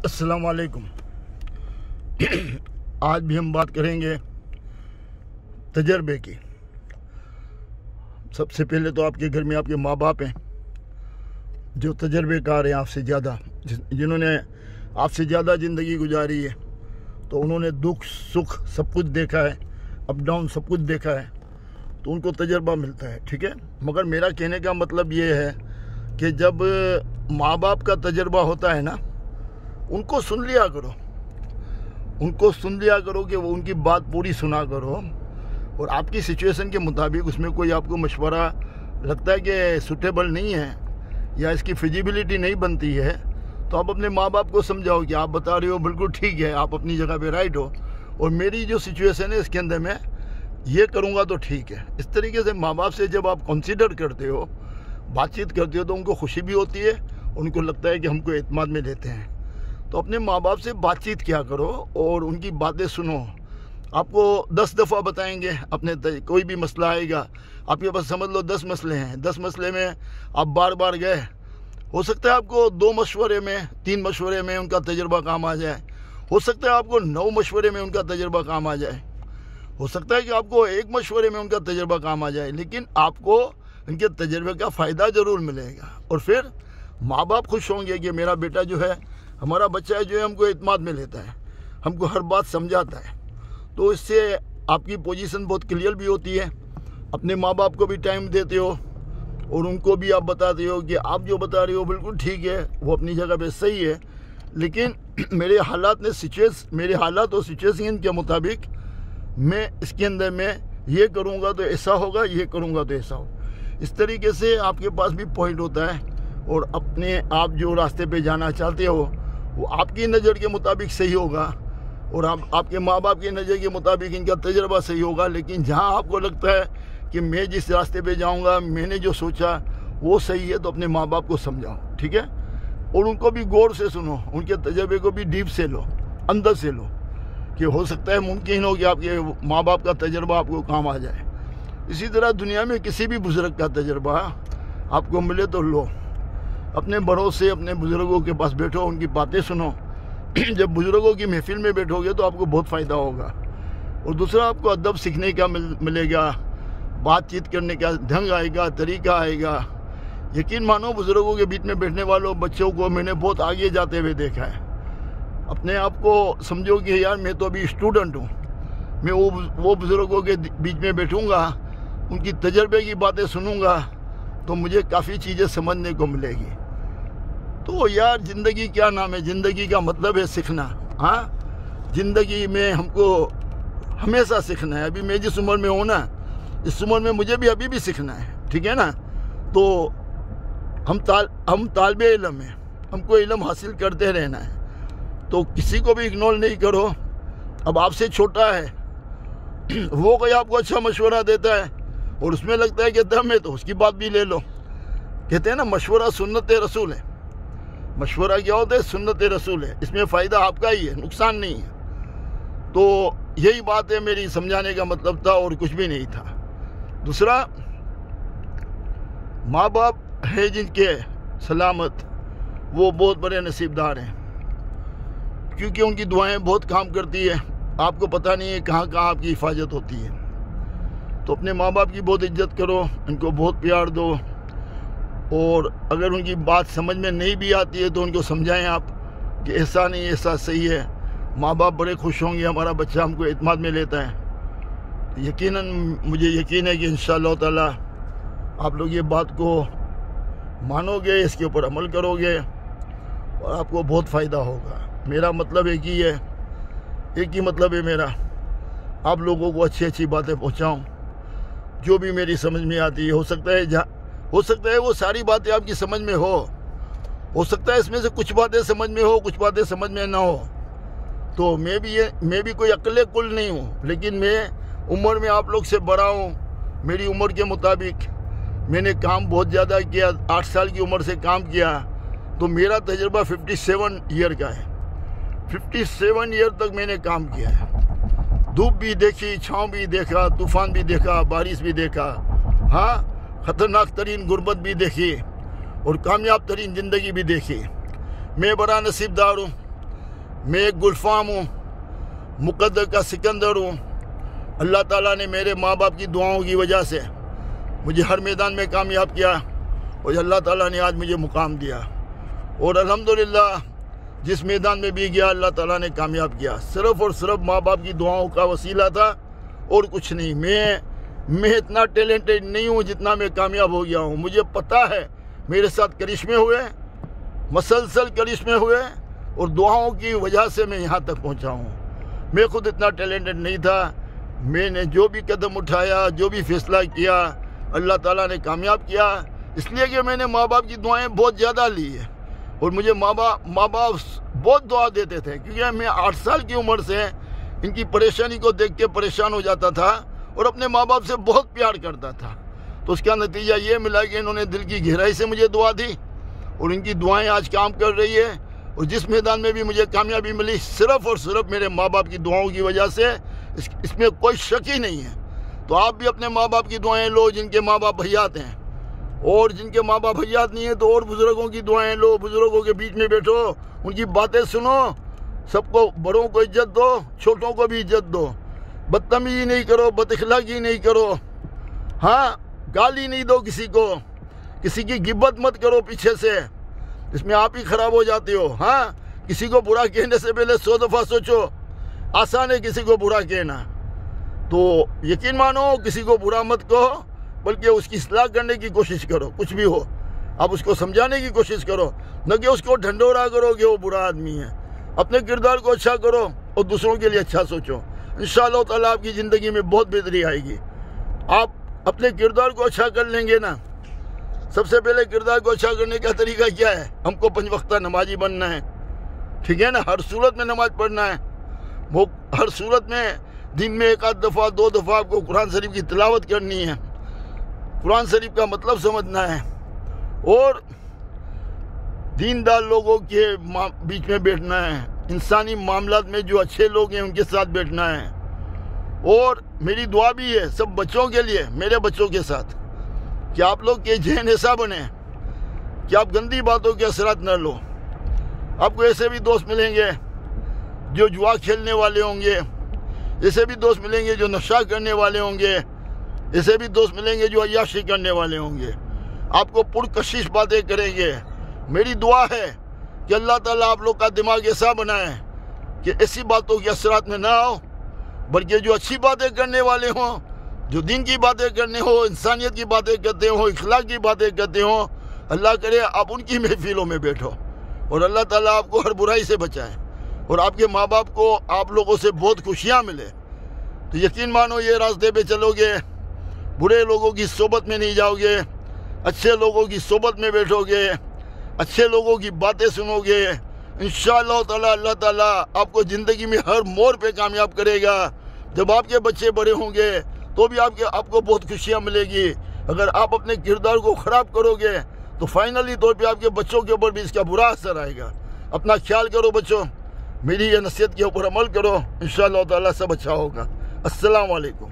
अस्सलाम वालेकुम। आज भी हम बात करेंगे तजर्बे की। सबसे पहले तो आपके घर में आपके माँ बाप हैं जो तजर्बेकार हैं आपसे ज़्यादा, जिन्होंने आपसे ज़्यादा ज़िंदगी गुजारी है। तो उन्होंने दुख सुख सब कुछ देखा है, अप डाउन सब कुछ देखा है, तो उनको तजर्बा मिलता है। ठीक है, मगर मेरा कहने का मतलब ये है कि जब माँ बाप का तजर्बा होता है ना, उनको सुन लिया करो, उनको सुन लिया करो कि वो उनकी बात पूरी सुना करो, और आपकी सिचुएशन के मुताबिक उसमें कोई आपको मशवरा लगता है कि सूटेबल नहीं है या इसकी फिजिबिलिटी नहीं बनती है, तो आप अपने माँ बाप को समझाओ कि आप बता रहे हो बिल्कुल ठीक है, आप अपनी जगह पे राइट हो, और मेरी जो सिचुएशन है इसके अंदर मैं ये करूँगा तो ठीक है। इस तरीके से माँ बाप से जब आप कंसीडर करते हो, बातचीत करते हो, तो उनको खुशी भी होती है, उनको लगता है कि हमको एतमाद में लेते हैं। तो अपने माँ बाप से बातचीत किया करो और उनकी बातें सुनो। आपको 10 दफ़ा बताएंगे, अपने कोई भी मसला आएगा आपके पास, समझ लो 10 मसले हैं, 10 मसले में आप बार बार गए, हो सकता है आपको 2 मशवरे में 3 मशवरे में उनका तजर्बा काम आ जाए, हो सकता है आपको 9 मशवरे में उनका तजर्बा काम आ जाए, हो सकता है कि आपको 1 मशवरे में उनका तजर्बा काम आ जाए, लेकिन आपको उनके तजर्बे का फ़ायदा ज़रूर मिलेगा। और फिर माँ बाप खुश होंगे कि मेरा बेटा जो है, हमारा बच्चा है जो है, हमको एतमाद में लेता है, हमको हर बात समझाता है। तो इससे आपकी पोजीशन बहुत क्लियर भी होती है, अपने माँ बाप को भी टाइम देते हो और उनको भी आप बताते हो कि आप जो बता रहे हो बिल्कुल ठीक है, वो अपनी जगह पे सही है, लेकिन मेरे हालात और सिचुएशन के मुताबिक मैं इसके अंदर मैं ये करूँगा तो ऐसा होगा, ये करूँगा तो ऐसा होगा। इस तरीके से आपके पास भी पॉइंट होता है, और अपने आप जो रास्ते पे जाना चाहते हो वो आपकी नज़र के मुताबिक सही होगा, और आपके माँ बाप की नज़र के मुताबिक इनका तजर्बा सही होगा। लेकिन जहाँ आपको लगता है कि मैं जिस रास्ते पे जाऊँगा, मैंने जो सोचा वो सही है, तो अपने माँ बाप को समझाओ। ठीक है, और उनको भी गौर से सुनो, उनके तजर्बे को भी डीप से लो, अंदर से लो, कि हो सकता है मुमकिन हो कि आपके माँ बाप का तजर्बा आपको काम आ जाए। इसी तरह दुनिया में किसी भी बुज़ुर्ग का तजर्बा आपको मिले तो लो, अपने बड़ों से, अपने बुज़ुर्गों के पास बैठो, उनकी बातें सुनो। जब बुज़ुर्गों की महफिल में बैठोगे तो आपको बहुत फ़ायदा होगा। और दूसरा, आपको अदब सीखने का मिलेगा, बातचीत करने का ढंग आएगा, तरीका आएगा। यकीन मानो, बुज़ुर्गों के बीच में बैठने वालों बच्चों को मैंने बहुत आगे जाते हुए देखा है। अपने आप को समझो कि यार मैं तो अभी स्टूडेंट हूँ, मैं वो बुज़ुर्गों के बीच में बैठूँगा, उनकी तजर्बे की बातें सुनूँगा, तो मुझे काफ़ी चीज़ें समझने को मिलेगी। तो यार ज़िंदगी क्या नाम है, ज़िंदगी का मतलब है सीखना। हाँ, ज़िंदगी में हमको हमेशा सीखना है। अभी मैं जिस उम्र में हूँ ना, इस उम्र में मुझे भी अभी भी सीखना है। ठीक है ना, तो हम तालिबे इल्म हैं, हमको इल्म हासिल करते रहना है। तो किसी को भी इग्नोर नहीं करो। अब आपसे छोटा है, वो कोई आपको अच्छा मशवरा देता है और उसमें लगता है कि दम है, तो उसकी बात भी ले लो। कहते हैं ना, मशवरा सुन्नत रसूल है। मशवरा क्या होता है? सुन्नत रसूल है। इसमें फ़ायदा आपका ही है, नुकसान नहीं है। तो यही बात है, मेरी समझाने का मतलब था, और कुछ भी नहीं था। दूसरा, माँ बाप है जिनके सलामत, वो बहुत बड़े नसीबदार हैं, क्योंकि उनकी दुआएं बहुत काम करती है। आपको पता नहीं है कहाँ कहाँ आपकी हिफाजत होती है। तो अपने माँ बाप की बहुत इज्जत करो, उनको बहुत प्यार दो, और अगर उनकी बात समझ में नहीं भी आती है तो उनको समझाएं आप कि ऐसा नहीं, ऐसा सही है। माँ बाप बड़े खुश होंगे, हमारा बच्चा हमको एतमाद में लेता है। यकीनन मुझे यकीन है कि इंशाअल्लाह ताला आप लोग ये बात को मानोगे, इसके ऊपर अमल करोगे, और आपको बहुत फ़ायदा होगा। मेरा मतलब एक ही मतलब है मेरा, आप लोगों को अच्छी अच्छी बातें पहुँचाऊँ, जो भी मेरी समझ में आती है। हो सकता है वो सारी बातें आपकी समझ में हो सकता है इसमें से कुछ बातें समझ में हो, कुछ बातें समझ में ना हो। तो मैं भी कोई अक्ले कुल नहीं हूँ, लेकिन मैं उम्र में आप लोग से बड़ा हूँ। मेरी उम्र के मुताबिक मैंने काम बहुत ज़्यादा किया, 8 साल की उम्र से काम किया, तो मेरा तजर्बा 57 ईयर का है। 57 ईयर तक मैंने काम किया है। धूप भी देखी, छाँव भी देखा, तूफ़ान भी देखा, बारिश भी देखा, हाँ, ख़तरनाक तरीन गुर्बत भी देखी, और कामयाब तरीन ज़िंदगी भी देखी। मैं बड़ा नसीबदार हूँ मैं एक गुलफाम हूँ, मुकद्दर का सिकंदर हूँ। अल्लाह ताला ने मेरे माँ बाप की दुआओं की वजह से मुझे हर मैदान में कामयाब किया और अल्लाह ताला ने आज मुझे मुकाम दिया। और अल्हम्दुलिल्लाह जिस मैदान में भी गया अल्लाह ताला ने कामयाब किया। सिर्फ़ और सिर्फ माँ बाप की दुआओं का वसीला था और कुछ नहीं। मैं इतना टैलेंटेड नहीं हूँ जितना मैं कामयाब हो गया हूँ। मुझे पता है मेरे साथ करिश्मे हुए, मसलसल करिश्मे हुए और दुआओं की वजह से मैं यहाँ तक पहुँचा हूँ। मैं खुद इतना टैलेंटेड नहीं था। मैंने जो भी कदम उठाया, जो भी फैसला किया, अल्लाह ताला ने कामयाब किया, इसलिए कि मैंने माँ बाप की दुआएं बहुत ज़्यादा ली है। और मुझे माँ बाप बहुत दुआ देते थे, क्योंकि मैं 8 साल की उम्र से इनकी परेशानी को देख के परेशान हो जाता था और अपने माँ बाप से बहुत प्यार करता था। तो उसका नतीजा ये मिला कि इन्होंने दिल की गहराई से मुझे दुआ दी और इनकी दुआएं आज काम कर रही है। और जिस मैदान में भी मुझे कामयाबी मिली सिर्फ़ और सिर्फ मेरे माँ बाप की दुआओं की वजह से, इसमें कोई शक ही नहीं है। तो आप भी अपने माँ बाप की दुआएं लो जिनके माँ बाप हयात हैं, और जिनके माँ बाप हयात नहीं है तो और बुज़ुर्गों की दुआएं लो। बुज़ुर्गों के बीच में बैठो, उनकी बातें सुनो, सबको, बड़ों को इज्जत दो, छोटों को भी इज्जत दो, बदतमीजी नहीं करो, बदअखलाकी नहीं करो, हाँ, गाली नहीं दो किसी को, किसी की गिब्बत मत करो पीछे से, इसमें आप ही खराब हो जाते हो। हाँ, किसी को बुरा कहने से पहले 100 दफ़ा सोचो। आसान है किसी को बुरा कहना, तो यकीन मानो किसी को बुरा मत कहो, बल्कि उसकी इस्लाह करने की कोशिश करो। कुछ भी हो आप उसको समझाने की कोशिश करो, न कि उसको ढंढोरा करो कि वो बुरा आदमी है। अपने किरदार को अच्छा करो और दूसरों के लिए अच्छा सोचो। इंशाअल्लाह ताला आपकी ज़िंदगी में बहुत बेहतरी आएगी। आप अपने किरदार को अच्छा कर लेंगे ना। सबसे पहले किरदार को अच्छा करने का तरीका क्या है? हमको 5 वक्ता नमाजी बनना है, ठीक है ना। हर सूरत में नमाज पढ़ना है। वो हर सूरत में दिन में 1 आध दफ़ा 2 दफ़ा आपको कुरान शरीफ की तिलावत करनी है, कुरान शरीफ का मतलब समझना है, और दीनदार लोगों के बीच में बैठना है। इंसानी मामलात में जो अच्छे लोग हैं उनके साथ बैठना है। और मेरी दुआ भी है सब बच्चों के लिए, मेरे बच्चों के साथ, कि आप लोग के जहन ऐसा बने कि आप गंदी बातों के असरात न लो। आपको ऐसे भी दोस्त मिलेंगे जो जुआ खेलने वाले होंगे, ऐसे भी दोस्त मिलेंगे जो नशा करने वाले होंगे, ऐसे भी दोस्त मिलेंगे जो अय्याशी करने वाले होंगे, आपको पुरकशिश बातें करेंगे। मेरी दुआ है कि अल्लाह ताला आप लोग का दिमाग ऐसा बनाए कि ऐसी बातों के असरात में ना आओ, बल्कि जो अच्छी बातें करने वाले हों, जो दिन की बातें करने हो, इंसानियत की बातें करते हो, इखलाक की बातें करते हो, अल्लाह करे आप उनकी महफिलों में बैठो और अल्लाह ताला आपको हर बुराई से बचाए और आपके माँ बाप को आप लोगों से बहुत खुशियाँ मिले। तो यकीन मानो ये रास्ते पे चलोगे, बुरे लोगों की सोबत में नहीं जाओगे, अच्छे लोगों की सोबत में बैठोगे, अच्छे लोगों की बातें सुनोगे, इंशाअल्लाह ताला अल्लाह ताला आपको ज़िंदगी में हर मोड़ पे कामयाब करेगा। जब आपके बच्चे बड़े होंगे तो भी आपको बहुत खुशियाँ मिलेगी। अगर आप अपने किरदार को ख़राब करोगे तो फाइनली तौर पे आपके बच्चों के ऊपर भी इसका बुरा असर आएगा। अपना ख्याल करो बच्चों, मेरी ये नसीहत के ऊपर अमल करो, इंशाअल्लाह ताला सब अच्छा होगा। अस्सलाम वालेकुम।